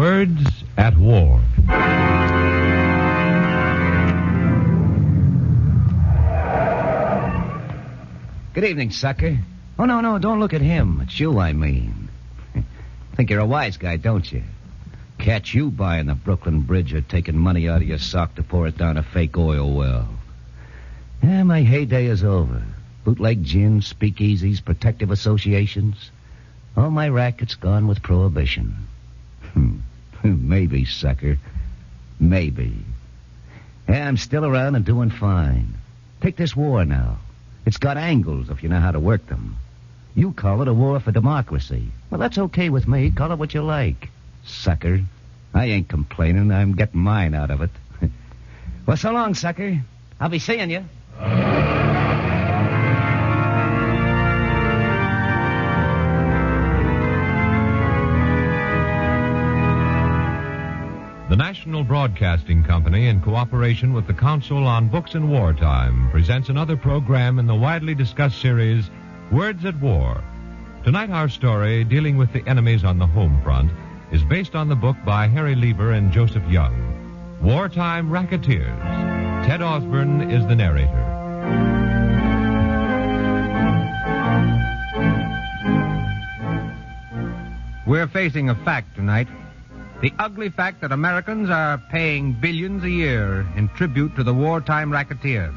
Words at War. Good evening, sucker. Oh, no, don't look at him. It's you, I mean. Think you're a wise guy, don't you? Catch you buying the Brooklyn Bridge or taking money out of your sock to pour it down a fake oil well. Yeah, my heyday is over. Bootleg gin, speakeasies, protective associations. All my racket's gone with prohibition. Maybe, sucker. Maybe. Yeah, I'm still around and doing fine. Take this war now. It's got angles if you know how to work them. You call it a war for democracy. Well, that's okay with me. Call it what you like. Sucker. I ain't complaining. I'm getting mine out of it. Well, so long, sucker. I'll be seeing you. The National Broadcasting Company, in cooperation with the Council on Books in Wartime, presents another program in the widely discussed series, Words at War. Tonight, our story, dealing with the enemies on the home front, is based on the book by Harry Lever and Joseph Young, Wartime Racketeers. Ted Osborne is the narrator. We're facing a fact tonight. The ugly fact that Americans are paying billions a year in tribute to the wartime racketeers.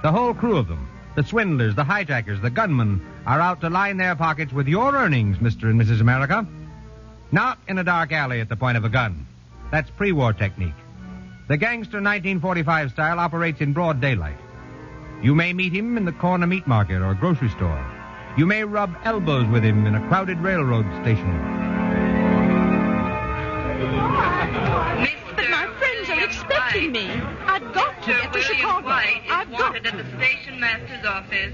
The whole crew of them, the swindlers, the hijackers, the gunmen, are out to line their pockets with your earnings, Mr. and Mrs. America. Not in a dark alley at the point of a gun. That's pre-war technique. The gangster 1945 style operates in broad daylight. You may meet him in the corner meat market or grocery store. You may rub elbows with him in a crowded railroad station. But my friends are expecting me. I've got to get to Chicago. I've got to. At the station master's office.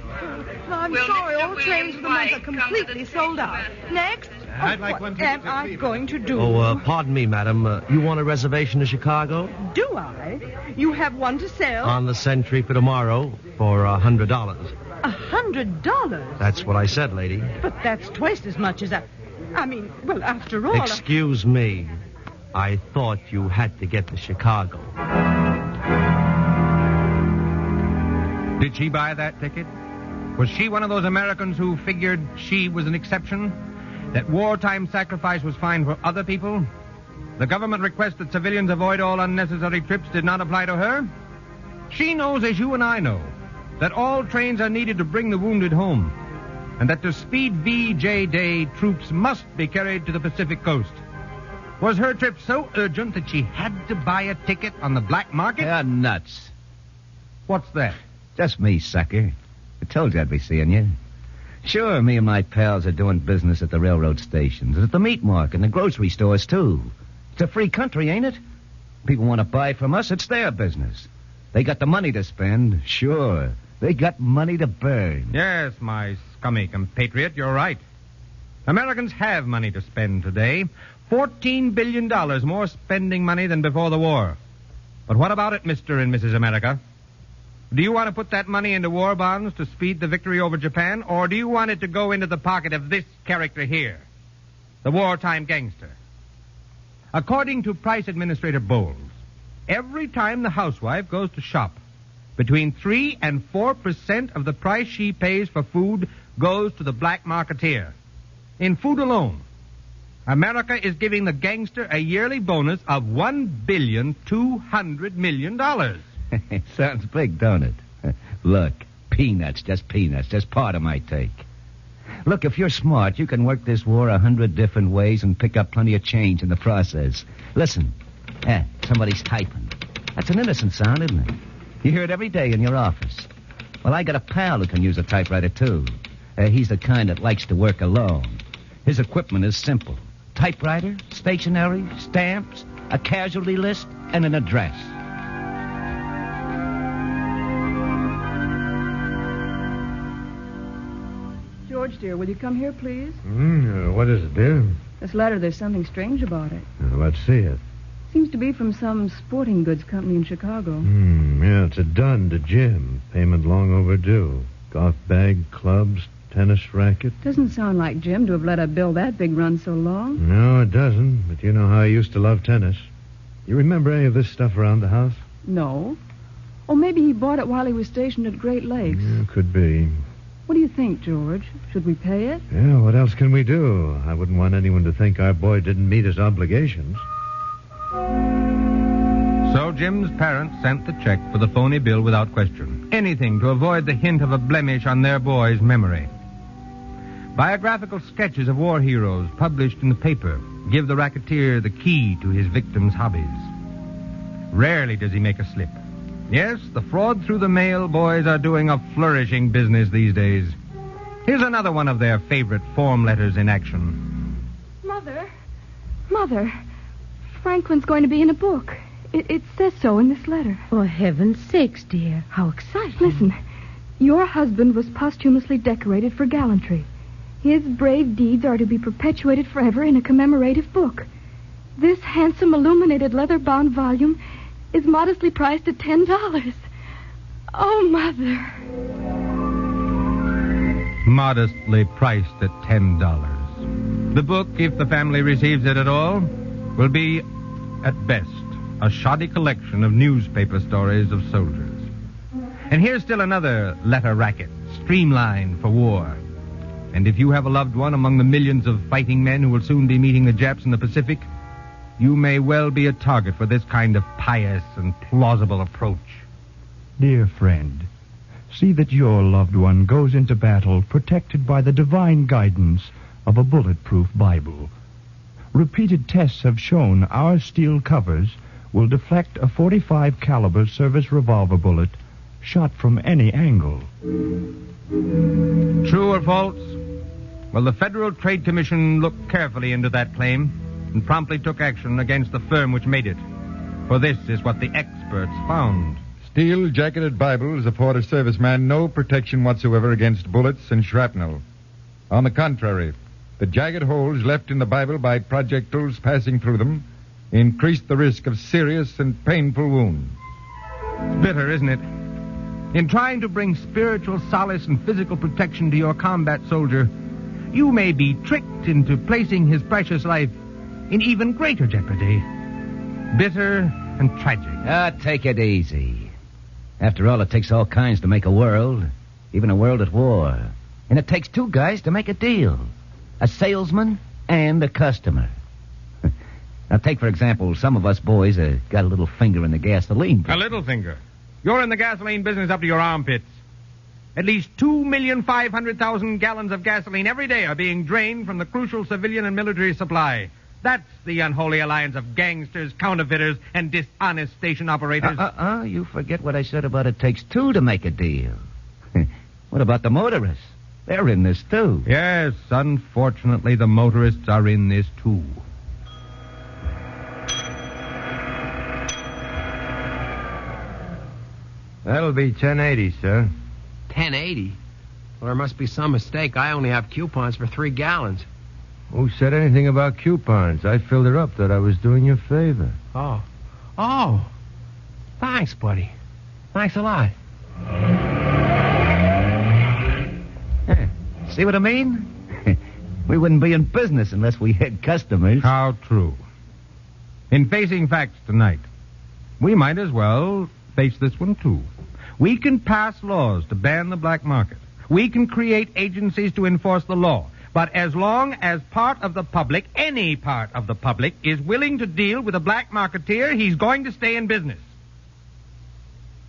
I'm sorry, all trains for the month are completely sold out. Next? I'd like one What am I going to do? Pardon me, madam. You want a reservation to Chicago? Do I? You have one to sell? On the Century for tomorrow for $100. $100? That's what I said, lady. But that's twice as much as I mean, well, after all... Excuse me. I thought you had to get to Chicago. Did she buy that ticket? Was she one of those Americans who figured she was an exception? That wartime sacrifice was fine for other people? The government request that civilians avoid all unnecessary trips did not apply to her? She knows, as you and I know, that all trains are needed to bring the wounded home, and that to speed VJ Day, troops must be carried to the Pacific coast. Was her trip so urgent that she had to buy a ticket on the black market? You're nuts. What's that? Just me, sucker. I told you I'd be seeing you. Sure, me and my pals are doing business at the railroad stations, at the meat market, and the grocery stores, too. It's a free country, ain't it? People want to buy from us, it's their business. They got the money to spend, sure. They got money to burn. Yes, my scummy compatriot, you're right. Americans have money to spend today. $14 billion more spending money than before the war. But what about it, Mr. and Mrs. America? Do you want to put that money into war bonds to speed the victory over Japan, or do you want it to go into the pocket of this character here, the wartime gangster? According to Price Administrator Bowles, every time the housewife goes to shop, between 3 and 4% of the price she pays for food goes to the black marketeer. In food alone, America is giving the gangster a yearly bonus of $1,200 million. Sounds big, don't it? Look, peanuts, just part of my take. Look, if you're smart, you can work this war 100 different ways and pick up plenty of change in the process. Listen, somebody's typing. That's an innocent sound, isn't it? You hear it every day in your office. Well, I got a pal who can use a typewriter, too. He's the kind that likes to work alone. His equipment is simple. Typewriter, stationery, stamps, a casualty list, and an address. George, dear, will you come here, please? What is it, dear? This letter, there's something strange about it. Let's see it. Seems to be from some sporting goods company in Chicago. Yeah, it's a dun to Jim. Payment long overdue. Golf bag, clubs, tennis racket. Doesn't sound like Jim to have let her build that big run so long. No, it doesn't. But you know how I used to love tennis. You remember any of this stuff around the house? No. Or maybe he bought it while he was stationed at Great Lakes. Yeah, could be. What do you think, George? Should we pay it? Yeah, what else can we do? I wouldn't want anyone to think our boy didn't meet his obligations. So Jim's parents sent the check for the phony bill without question. Anything to avoid the hint of a blemish on their boy's memory. Biographical sketches of war heroes published in the paper give the racketeer the key to his victim's hobbies. Rarely does he make a slip. Yes, the fraud through the mail boys are doing a flourishing business these days. Here's another one of their favorite form letters in action. Mother, Franklin's going to be in a book. It says so in this letter. For heaven's sakes, dear. How exciting. Listen, your husband was posthumously decorated for gallantry. His brave deeds are to be perpetuated forever in a commemorative book. This handsome illuminated leather-bound volume is modestly priced at $10. Oh, Mother. Modestly priced at $10. The book, if the family receives it at all, will be, at best, a shoddy collection of newspaper stories of soldiers. And here's still another letter racket, streamlined for war. And if you have a loved one among the millions of fighting men who will soon be meeting the Japs in the Pacific, you may well be a target for this kind of pious and plausible approach. Dear friend, see that your loved one goes into battle protected by the divine guidance of a bulletproof Bible. Repeated tests have shown our steel covers will deflect a .45 caliber service revolver bullet shot from any angle. True or false? Well, the Federal Trade Commission looked carefully into that claim and promptly took action against the firm which made it. For this is what the experts found. Steel-jacketed Bibles afford a serviceman no protection whatsoever against bullets and shrapnel. On the contrary, the jagged holes left in the Bible by projectiles passing through them increased the risk of serious and painful wounds. It's bitter, isn't it? In trying to bring spiritual solace and physical protection to your combat soldier, you may be tricked into placing his precious life in even greater jeopardy. Bitter and tragic. Take it easy. After all, it takes all kinds to make a world, even a world at war. And it takes two guys to make a deal. A salesman and a customer. Now, take, for example, some of us boys got a little finger in the gasoline. A little finger? You're in the gasoline business up to your armpits. At least 2,500,000 gallons of gasoline every day are being drained from the crucial civilian and military supply. That's the unholy alliance of gangsters, counterfeiters, and dishonest station operators. You forget what I said about it takes two to make a deal. What about the motorists? They're in this, too. Yes, unfortunately, the motorists are in this, too. That'll be $10.80, sir. $10.80? Well, there must be some mistake. I only have coupons for 3 gallons. Who said anything about coupons? I filled her up that I was doing you a favor. Oh. Thanks, buddy. Thanks a lot. See what I mean? We wouldn't be in business unless we had customers. How true. In facing facts tonight, we might as well face this one, too. We can pass laws to ban the black market. We can create agencies to enforce the law. But as long as part of the public, any part of the public, is willing to deal with a black marketeer, he's going to stay in business.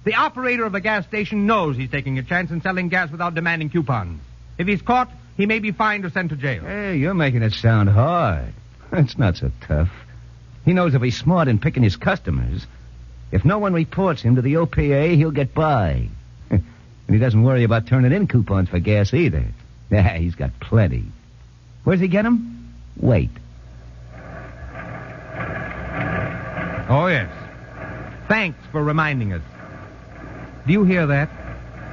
The operator of a gas station knows he's taking a chance in selling gas without demanding coupons. If he's caught, he may be fined or sent to jail. Hey, you're making it sound hard. It's not so tough. He knows if he's smart in picking his customers, if no one reports him to the OPA, he'll get by. And he doesn't worry about turning in coupons for gas either. Yeah, he's got plenty. Where's he get them? Wait. Oh, yes. Thanks for reminding us. Do you hear that?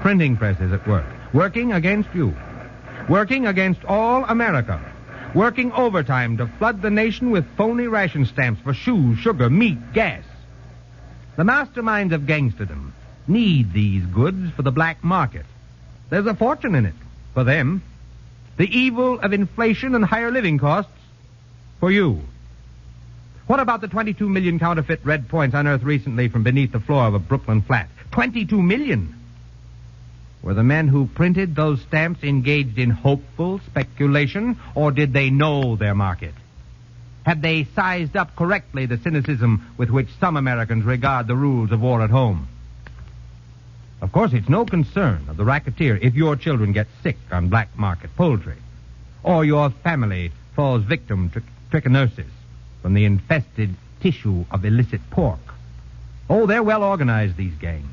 Printing presses at work. Working against you. Working against all America. Working overtime to flood the nation with phony ration stamps for shoes, sugar, meat, gas. The masterminds of gangsterdom need these goods for the black market. There's a fortune in it for them. The evil of inflation and higher living costs for you. What about the 22 million counterfeit red points unearthed recently from beneath the floor of a Brooklyn flat? 22 million! Were the men who printed those stamps engaged in hopeful speculation, or did they know their market? Had they sized up correctly the cynicism with which some Americans regard the rules of war at home? Of course, it's no concern of the racketeer if your children get sick on black market poultry, or your family falls victim to trichinosis from the infested tissue of illicit pork. Oh, they're well organized, these gangs.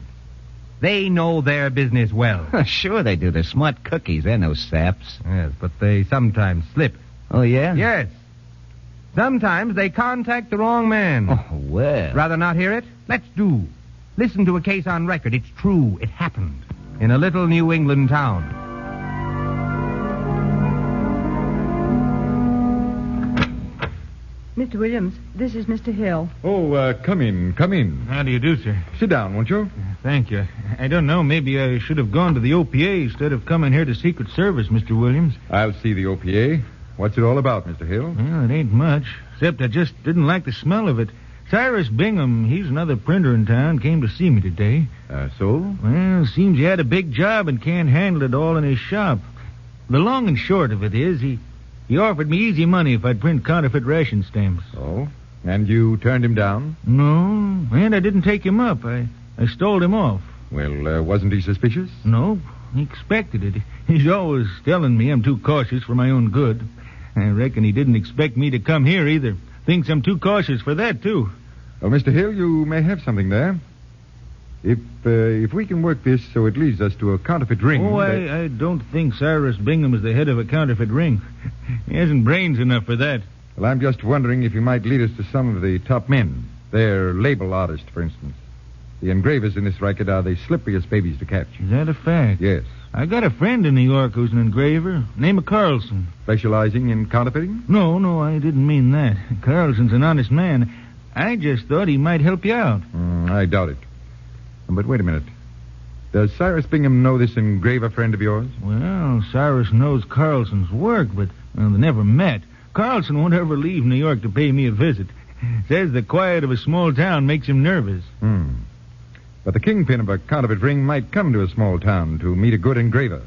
They know their business well. Sure they do. They're smart cookies. They're no saps. Yes, but they sometimes slip. Oh, yeah? Yes. Sometimes they contact the wrong man. Oh, well. Rather not hear it? Let's do. Listen to a case on record. It's true. It happened in a little New England town. Mr. Williams, this is Mr. Hill. Oh, come in, come in. How do you do, sir? Sit down, won't you? Thank you. I don't know. Maybe I should have gone to the OPA instead of coming here to Secret Service, Mr. Williams. I'll see the OPA. What's it all about, Mr. Hill? Well, it ain't much, except I just didn't like the smell of it. Cyrus Bingham, he's another printer in town, came to see me today. So? Well, seems he had a big job and can't handle it all in his shop. The long and short of it is, he offered me easy money if I'd print counterfeit ration stamps. Oh? And you turned him down? No, and I didn't take him up. I stole him off. Well, wasn't he suspicious? No, he expected it. He's always telling me I'm too cautious for my own good. I reckon he didn't expect me to come here either. Thinks I'm too cautious for that, too. Well, Mr. Hill, you may have something there. If we can work this so it leads us to a counterfeit ring... Oh, I don't think Cyrus Bingham is the head of a counterfeit ring. He hasn't brains enough for that. Well, I'm just wondering if you might lead us to some of the top men. Their label artists, for instance. The engravers in this racket are the slipperiest babies to catch. Is that a fact? Yes. I got a friend in New York who's an engraver. Name of Carlson. Specializing in counterfeiting? No, I didn't mean that. Carlson's an honest man. I just thought he might help you out. I doubt it. But wait a minute. Does Cyrus Bingham know this engraver friend of yours? Well, Cyrus knows Carlson's work, but they never met. Carlson won't ever leave New York to pay me a visit. Says the quiet of a small town makes him nervous. But the kingpin of a counterfeit ring might come to a small town to meet a good engraver.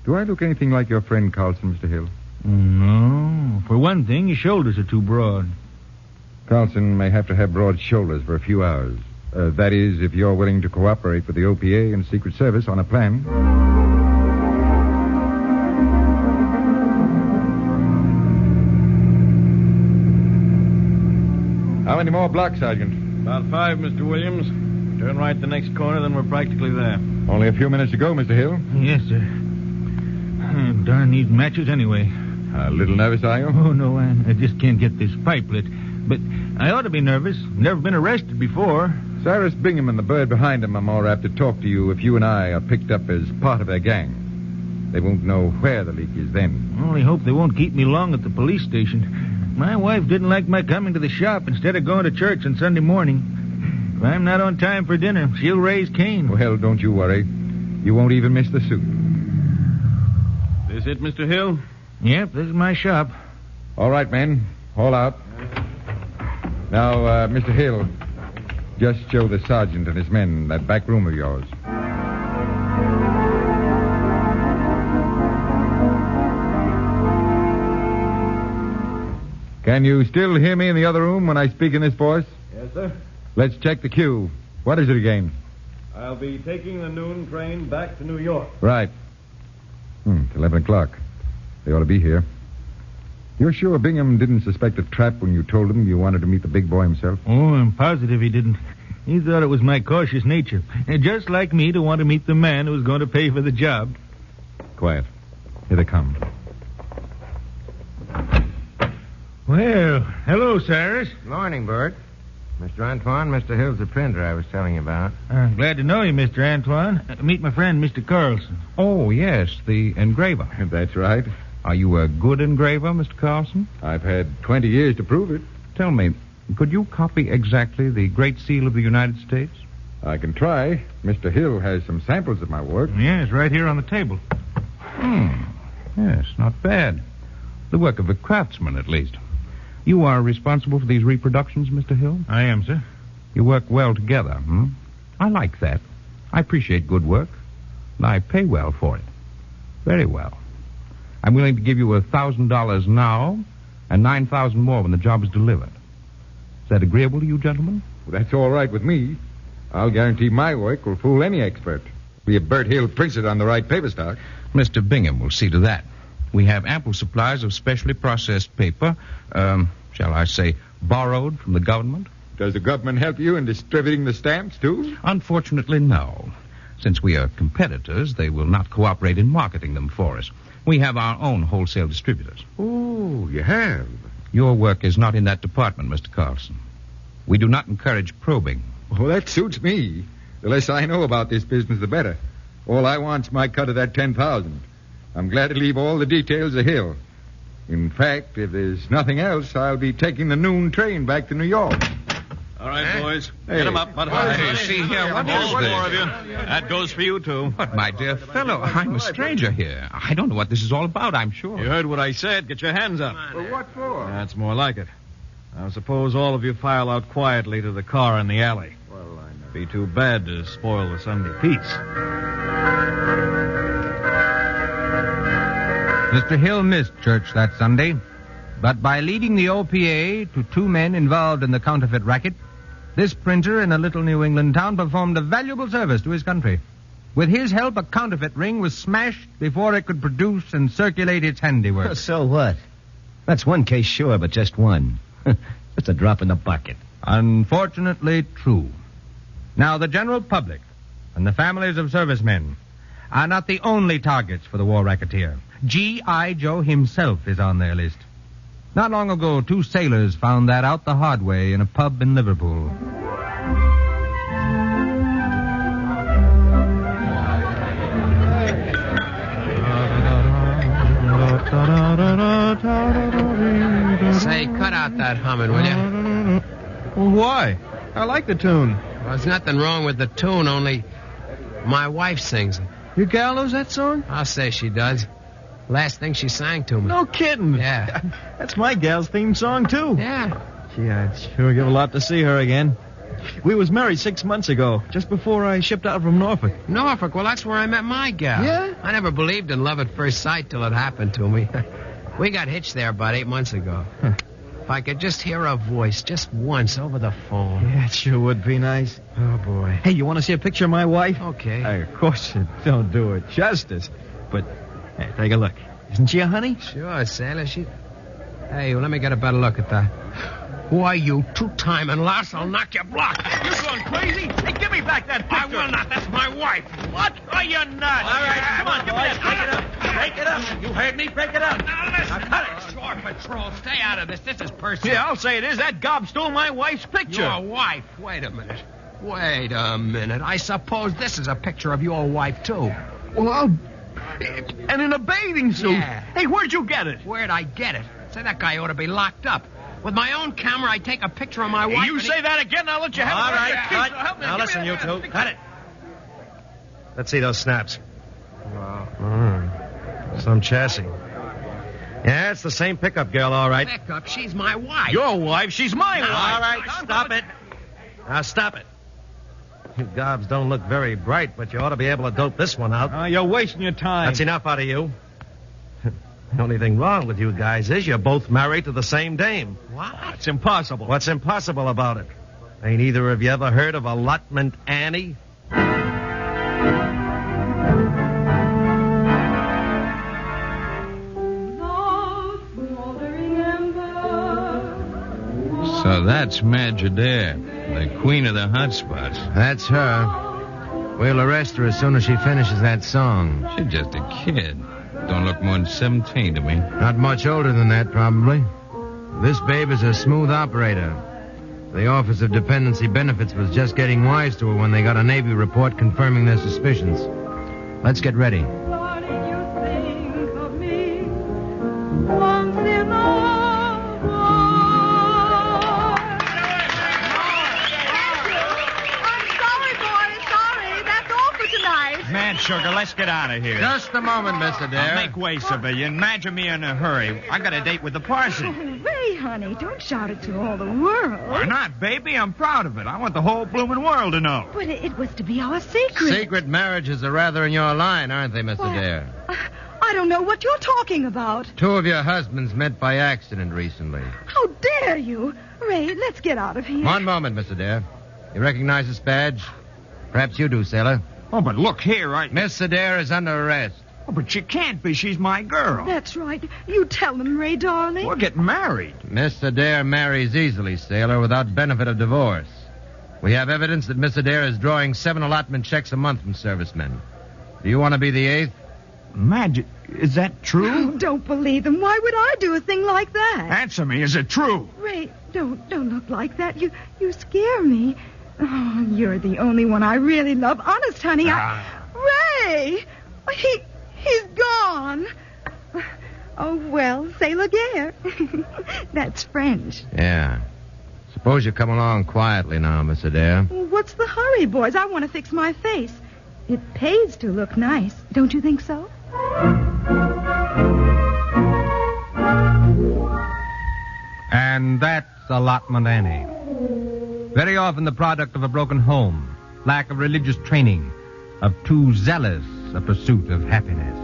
Do I look anything like your friend Carlson, Mr. Hill? No. For one thing, your shoulders are too broad. Carlson may have to have broad shoulders for a few hours. That is, if you're willing to cooperate with the OPA and Secret Service on a plan. How many more blocks, Sergeant? About 5, Mr. Williams. Turn right the next corner, then we're practically there. Only a few minutes to go, Mr. Hill. Yes, sir. Darn these matches anyway. A little nervous, are you? Oh, no, I just can't get this pipe lit. But I ought to be nervous. Never been arrested before. Cyrus Bingham and the bird behind him are more apt to talk to you if you and I are picked up as part of their gang. They won't know where the leak is then. I only hope they won't keep me long at the police station. My wife didn't like my coming to the shop instead of going to church on Sunday morning. If I'm not on time for dinner, she'll raise Cain. Well, don't you worry. You won't even miss the suit. This it, Mr. Hill? Yep, this is my shop. All right, men. Haul out. Now, Mr. Hill, just show the sergeant and his men that back room of yours. Can you still hear me in the other room when I speak in this voice? Yes, sir. Let's check the cue. What is it again? I'll be taking the noon train back to New York. Right. It's 11 o'clock. They ought to be here. You're sure Bingham didn't suspect a trap when you told him you wanted to meet the big boy himself? Oh, I'm positive he didn't. He thought it was my cautious nature. And just like me to want to meet the man who was going to pay for the job. Quiet. Here they come. Well, hello, Cyrus. Morning, Bert. Mr. Antoine, Mr. Hill's the printer I was telling you about. Glad to know you, Mr. Antoine. Meet my friend, Mr. Carlson. Oh, yes, the engraver. That's right. Are you a good engraver, Mr. Carlson? I've had 20 years to prove it. Tell me, could you copy exactly the Great Seal of the United States? I can try. Mr. Hill has some samples of my work. Yes, right here on the table. Yes, not bad. The work of a craftsman, at least. You are responsible for these reproductions, Mr. Hill? I am, sir. You work well together, I like that. I appreciate good work, and I pay well for it. Very well. I'm willing to give you $1,000 now and $9,000 more when the job is delivered. Is that agreeable to you, gentlemen? Well, that's all right with me. I'll guarantee my work will fool any expert. We have Bert Hill prints it on the right paper stock. Mr. Bingham will see to that. We have ample supplies of specially processed paper, shall I say, borrowed from the government. Does the government help you in distributing the stamps, too? Unfortunately, no. Since we are competitors, they will not cooperate in marketing them for us. We have our own wholesale distributors. Oh, you have? Your work is not in that department, Mr. Carlson. We do not encourage probing. Oh, that suits me. The less I know about this business, the better. All I want's my cut of that $10,000. I'm glad to leave all the details to Hill. In fact, if there's nothing else, I'll be taking the noon train back to New York. All right, boys. Hey. Get them up. But Hey, see here, what is all this? four of you. That goes for you, too. But, my dear fellow, I'm a stranger here. I don't know what this is all about, I'm sure. You heard what I said. Get your hands up. Well, what for? That's more like it. Now, suppose all of you file out quietly to the car in the alley. Well, I know. Be too bad to spoil the Sunday peace. Mr. Hill missed church that Sunday, but by leading the OPA to two men involved in the counterfeit racket, this printer in a little New England town performed a valuable service to his country. With his help, a counterfeit ring was smashed before it could produce and circulate its handiwork. So what? That's one case, sure, but just one. Just a drop in the bucket. Unfortunately true. Now, the general public and the families of servicemen are not the only targets for the war racketeer. G.I. Joe himself is on their list. Not long ago, two sailors found that out the hard way in a pub in Liverpool. Say, cut out that humming, will you? Well, why? I like the tune. Well, there's nothing wrong with the tune, only my wife sings it. Your gal knows that song? I'll say she does. Last thing she sang to me. No kidding. Yeah. That's my gal's theme song, too. Yeah. Gee, I'd sure give a lot to see her again. We was married 6 months ago, just before I shipped out from Norfolk. Norfolk? Well, that's where I met my gal. Yeah? I never believed in love at first sight till it happened to me. We got hitched there about 8 months ago. Huh. If I could just hear her voice just once over the phone. Yeah, it sure would be nice. Oh, boy. Hey, you want to see a picture of my wife? Okay. Of course you don't do it justice. But, hey, take a look. Isn't she a honey? Sure, Sailor. Hey, well, let me get a better look at that. Why, you two-timing louse, I'll knock you block. You're going crazy? Hey, give me back that picture. I will not. That's my wife. What? Are you nuts? All right, come on, give me that. Break it up. Break it up. You heard me. Break it up. Now, listen. Now, cut it. Shore Patrol, stay out of this. This is personal. Yeah, I'll say it is. That gob stole my wife's picture. Your wife? Wait a minute. I suppose this is a picture of your wife, too. Well, and in a bathing suit. Yeah. Hey, where'd you get it? Where'd I get it? Say, that guy ought to be locked up. With my own camera, I take a picture of my wife. You say that again, I'll let you have All it. right, Help me. now Give me listen, you that two. picture. Cut it. Let's see those snaps. Some chassis. Yeah, it's the same pickup girl, all right. Pickup? She's my wife. Your wife? She's my wife. All right, stop it. Now, stop it. You gobs don't look very bright, but you ought to be able to dope this one out. You're wasting your time. That's enough out of you. The only thing wrong with you guys is you're both married to the same dame. What? It's impossible. What's impossible about it? Ain't either of you ever heard of Allotment Annie? So that's Madge Adair, the queen of the hot spots. That's her. We'll arrest her as soon as she finishes that song. She's just a kid. Don't look more than 17 to me. Not much older than that, probably. This babe is a smooth operator. The Office of Dependency Benefits was just getting wise to her when they got a Navy report confirming their suspicions. Let's get ready. sugar. Let's get out of here. Just a moment, Mr. Adair. Make way, civilian. Imagine me in a hurry. I got a date with the parson. Ray, honey, don't shout it to all the world. Why not, baby? I'm proud of it. I want the whole blooming world to know. But it was to be our secret. Secret marriages are rather in your line, aren't they, Mr. Adair? I don't know what you're talking about. Two of your husbands met by accident recently. How dare you? Ray, let's get out of here. One moment, Mr. Adair. You recognize this badge? Perhaps you do, sailor. Oh, but look here, Miss Adair is under arrest. Oh, but she can't be. She's my girl. That's right. You tell them, Ray, darling. We're getting married. Miss Adair marries easily, sailor, without benefit of divorce. We have evidence that Miss Adair is drawing 7 allotment checks a month from servicemen. Do you want to be the 8th? Magic. Is that true? Oh, don't believe them. Why would I do a thing like that? Answer me. Is it true? Ray, don't look like that. You scare me. Oh, you're the only one I really love. Honest, honey, Ray! He's gone. Oh, well, say la guerre. That's French. Yeah. Suppose you come along quietly now, Miss Adair. What's the hurry, boys? I want to fix my face. It pays to look nice. Don't you think so? And that's allotment Annie. Very often the product of a broken home, lack of religious training, of too zealous a pursuit of happiness.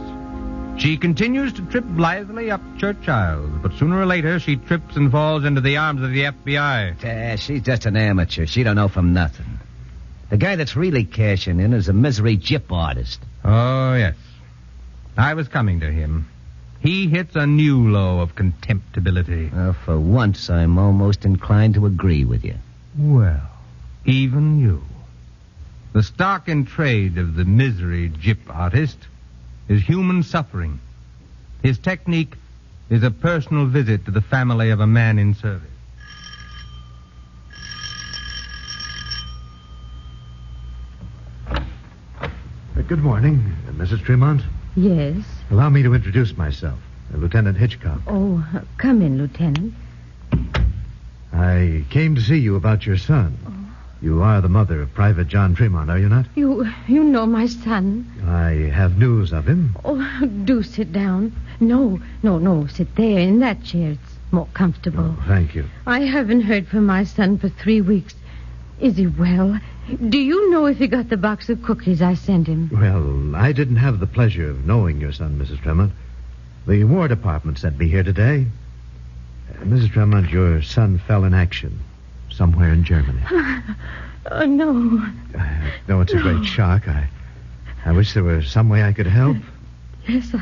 She continues to trip blithely up church aisles, but sooner or later she trips and falls into the arms of the FBI. She's just an amateur. She don't know from nothing. The guy that's really cashing in is a misery gyp artist. Oh, yes. I was coming to him. He hits a new low of contemptibility. For once, I'm almost inclined to agree with you. Well, even you. The stock in trade of the misery gyp artist is human suffering. His technique is a personal visit to the family of a man in service. Good morning, Mrs. Tremont. Yes. Allow me to introduce myself, Lieutenant Hitchcock. Oh, come in, Lieutenant. I came to see you about your son. You are the mother of Private John Tremont, are you not? You know my son. I have news of him. Oh, do sit down. No. Sit there in that chair. It's more comfortable. Oh, thank you. I haven't heard from my son for 3 weeks. Is he well? Do you know if he got the box of cookies I sent him? Well, I didn't have the pleasure of knowing your son, Mrs. Tremont. The War Department sent me here today. Mrs. Tremont, your son fell in action somewhere in Germany. Oh, no. I know it's a great shock. I wish there were some way I could help. Yes,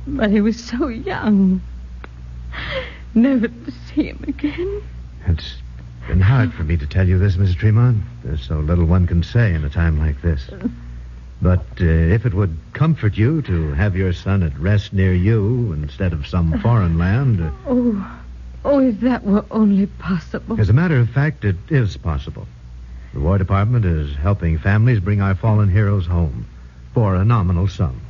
But he was so young. Never to see him again. It's been hard for me to tell you this, Mrs. Tremont. There's so little one can say in a time like this. But if it would comfort you to have your son at rest near you instead of some foreign land... Oh, if that were only possible. As a matter of fact, it is possible. The War Department is helping families bring our fallen heroes home for a nominal sum.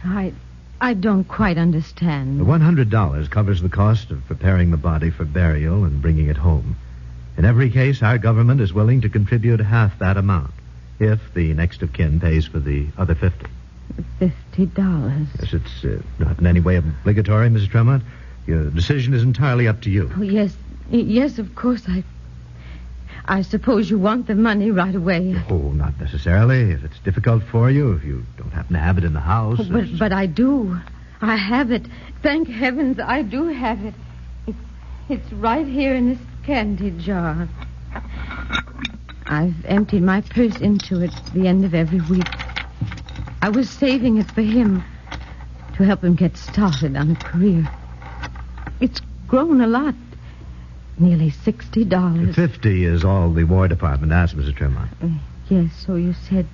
I don't quite understand. The $100 covers the cost of preparing the body for burial and bringing it home. In every case, our government is willing to contribute half that amount, if the next of kin pays for the other $50. $50? Yes, it's not in any way obligatory, Mrs. Tremont. Your decision is entirely up to you. Oh, yes, of course. I suppose you want the money right away. Oh, not necessarily. If it's difficult for you, if you don't happen to have it in the house. But I do. I have it. Thank heavens I do have it. It's right here in this candy jar. I've emptied my purse into it at the end of every week. I was saving it for him to help him get started on a career. It's grown a lot. Nearly $60. $50 is all the War Department asked, Mrs. Tremont. Yes, so you said...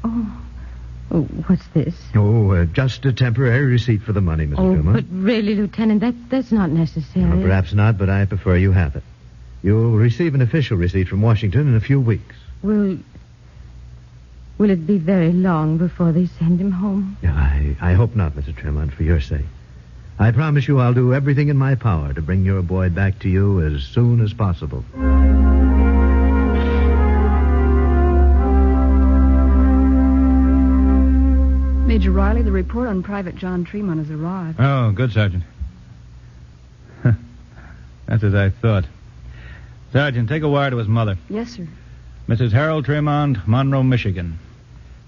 Oh, what's this? Just a temporary receipt for the money, Mrs. Tremont. But really, Lieutenant, that's not necessary. Well, perhaps not, but I prefer you have it. You'll receive an official receipt from Washington in a few weeks. Will it be very long before they send him home? I hope not, Mrs. Tremont, for your sake. I promise you I'll do everything in my power to bring your boy back to you as soon as possible. Riley, the report on Private John Tremont has arrived. Oh, good, Sergeant. That's as I thought. Sergeant, take a wire to his mother. Yes, sir. Mrs. Harold Tremont, Monroe, Michigan.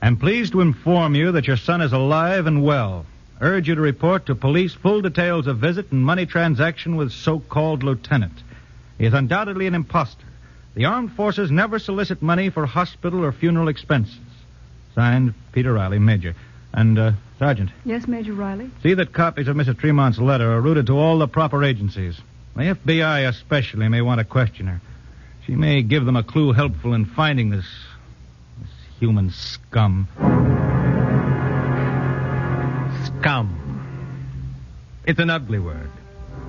I'm pleased to inform you that your son is alive and well. Urge you to report to police full details of visit and money transaction with so-called lieutenant. He is undoubtedly an imposter. The armed forces never solicit money for hospital or funeral expenses. Signed, Peter Riley, Major. And, Sergeant, Yes, Major Riley. see that copies of Mrs. Tremont's letter are routed to all the proper agencies. The FBI especially may want to question her. She may give them a clue helpful in finding this human scum. Scum. It's an ugly word,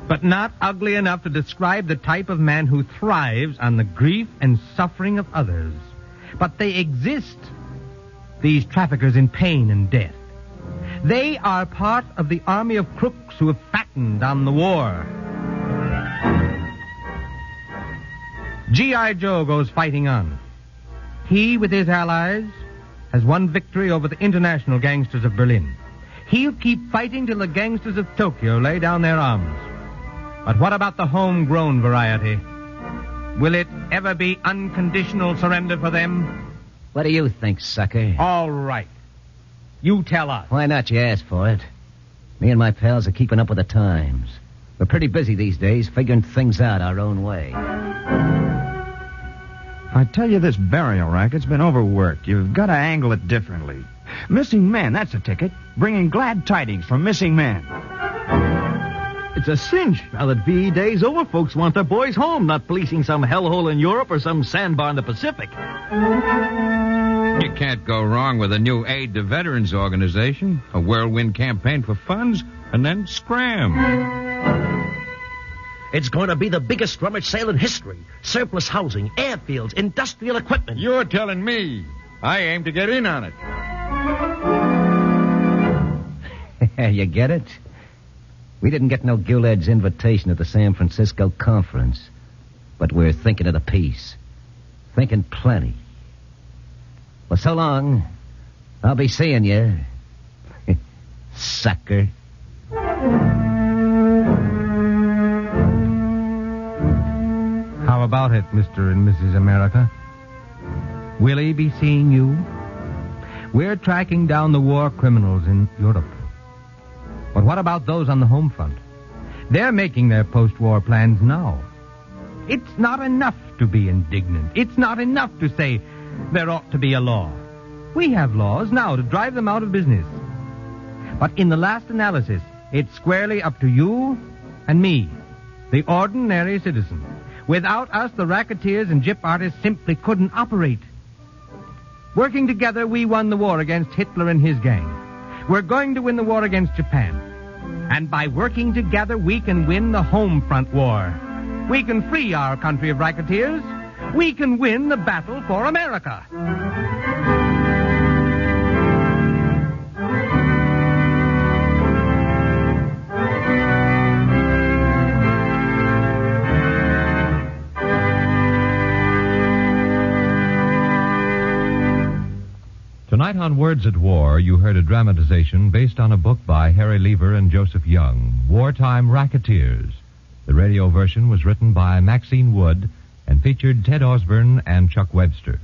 but not ugly enough to describe the type of man who thrives on the grief and suffering of others. But they exist, these traffickers in pain and death. They are part of the army of crooks who have fattened on the war. G.I. Joe goes fighting on. He, with his allies, has won victory over the international gangsters of Berlin. He'll keep fighting till the gangsters of Tokyo lay down their arms. But what about the homegrown variety? Will it ever be unconditional surrender for them? What do you think, sucker? All right. You tell us. Why not? You asked for it. Me and my pals are keeping up with the times. We're pretty busy these days, figuring things out our own way. I tell you, this burial racket's been overworked. You've got to angle it differently. Missing men, that's a ticket. Bringing glad tidings from missing men. It's a cinch. Now that VE Day's over, folks want their boys home, not policing some hellhole in Europe or some sandbar in the Pacific. You can't go wrong with a new aid to veterans organization, a whirlwind campaign for funds, and then scram. It's going to be the biggest rummage sale in history. Surplus housing, airfields, industrial equipment. You're telling me. I aim to get in on it. You get it? We didn't get no Gilead's invitation at the San Francisco conference. But we're thinking of the peace. Thinking plenty. Well, so long. I'll be seeing you. Sucker. How about it, Mr. and Mrs. America? Will he be seeing you? We're tracking down the war criminals in Europe. But what about those on the home front? They're making their post-war plans now. It's not enough to be indignant. It's not enough to say there ought to be a law. We have laws now to drive them out of business. But in the last analysis, it's squarely up to you and me, the ordinary citizen. Without us, the racketeers and gyp artists simply couldn't operate. Working together, we won the war against Hitler and his gang. We're going to win the war against Japan. And by working together, we can win the home front war. We can free our country of racketeers. We can win the battle for America. Tonight on Words at War, you heard a dramatization based on a book by Harry Lever and Joseph Young, Wartime Racketeers. The radio version was written by Maxine Wood and featured Ted Osborne and Chuck Webster.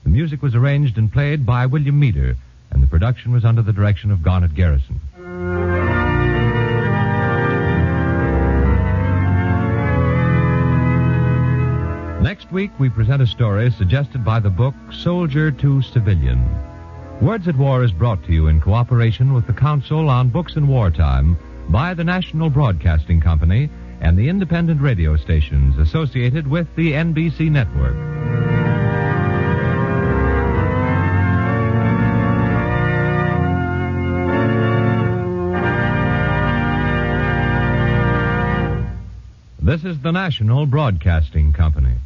The music was arranged and played by William Meader, and the production was under the direction of Garnet Garrison. Next week, we present a story suggested by the book Soldier to Civilian. Words at War is brought to you in cooperation with the Council on Books in Wartime by the National Broadcasting Company and the independent radio stations associated with the NBC network. This is the National Broadcasting Company.